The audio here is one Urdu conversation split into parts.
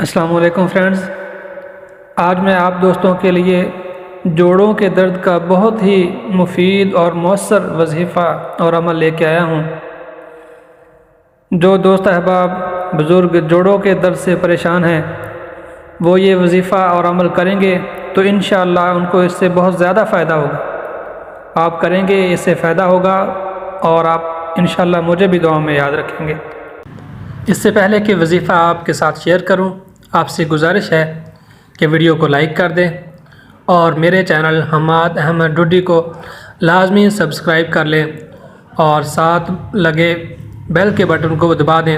السلام علیکم فرینڈز، آج میں آپ دوستوں کے لیے جوڑوں کے درد کا بہت ہی مفید اور مؤثر وظیفہ اور عمل لے کے آیا ہوں۔ جو دوست احباب بزرگ جوڑوں کے درد سے پریشان ہیں وہ یہ وظیفہ اور عمل کریں گے تو انشاءاللہ ان کو اس سے بہت زیادہ فائدہ ہوگا۔ آپ کریں گے، اس سے فائدہ ہوگا اور آپ انشاءاللہ مجھے بھی دعاؤں میں یاد رکھیں گے۔ اس سے پہلے کہ وظیفہ آپ کے ساتھ شیئر کروں، آپ سے گزارش ہے کہ ویڈیو کو لائک کر دیں اور میرے چینل حماد احمد ڈوڈی کو لازمی سبسکرائب کر لیں اور ساتھ لگے بیل کے بٹن کو دبا دیں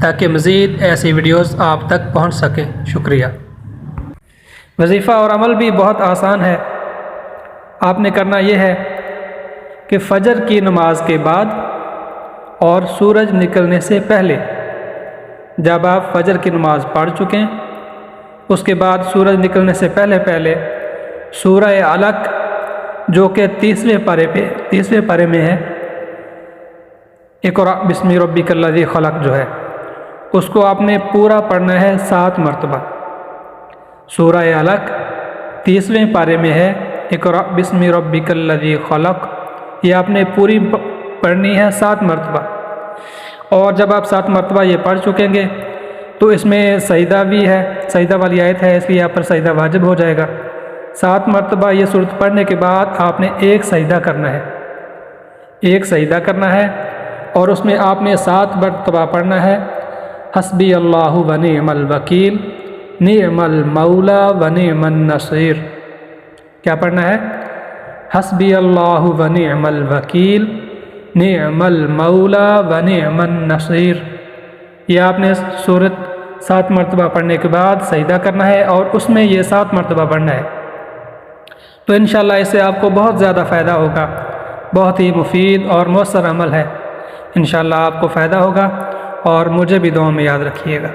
تاکہ مزید ایسی ویڈیوز آپ تک پہنچ سکیں۔ شکریہ۔ وظیفہ اور عمل بھی بہت آسان ہے۔ آپ نے کرنا یہ ہے کہ فجر کی نماز کے بعد اور سورج نکلنے سے پہلے، جب آپ فجر کی نماز پڑھ چکیں، اس کے بعد سورج نکلنے سے پہلے سورہ علق جو کہ تیسویں پارے میں ہے، اقرأ بسم ربک الذی خلق جو ہے، اس کو آپ نے پورا پڑھنا ہے 7 مرتبہ۔ سورہ علق 30ویں پارے میں ہے، اقرأ بسم ربک الذی خلق، یہ آپ نے پوری پڑھنی ہے 7 مرتبہ۔ اور جب آپ 7 مرتبہ یہ پڑھ چکیں گے تو اس میں سجدہ بھی ہے، سجدہ والی آیت ہے، اس لیے آپ پر سجدہ واجب ہو جائے گا۔ 7 مرتبہ یہ سورت پڑھنے کے بعد آپ نے ایک سجدہ کرنا ہے، اور اس میں آپ نے 7 مرتبہ پڑھنا ہے حسبی اللہ و نعم الوکیل نعم المولا و نعم النصیر۔ کیا پڑھنا ہے؟ حسبی اللہ و نعم الوکیل نعم المولا و نعم النصیر۔ یہ آپ نے سورت 7 مرتبہ پڑھنے کے بعد سجدہ کرنا ہے اور اس میں یہ 7 مرتبہ پڑھنا ہے، تو انشاءاللہ اس سے آپ کو بہت زیادہ فائدہ ہوگا۔ بہت ہی مفید اور مؤثر عمل ہے، انشاءاللہ آپ کو فائدہ ہوگا اور مجھے بھی دعاؤں میں یاد رکھیے گا۔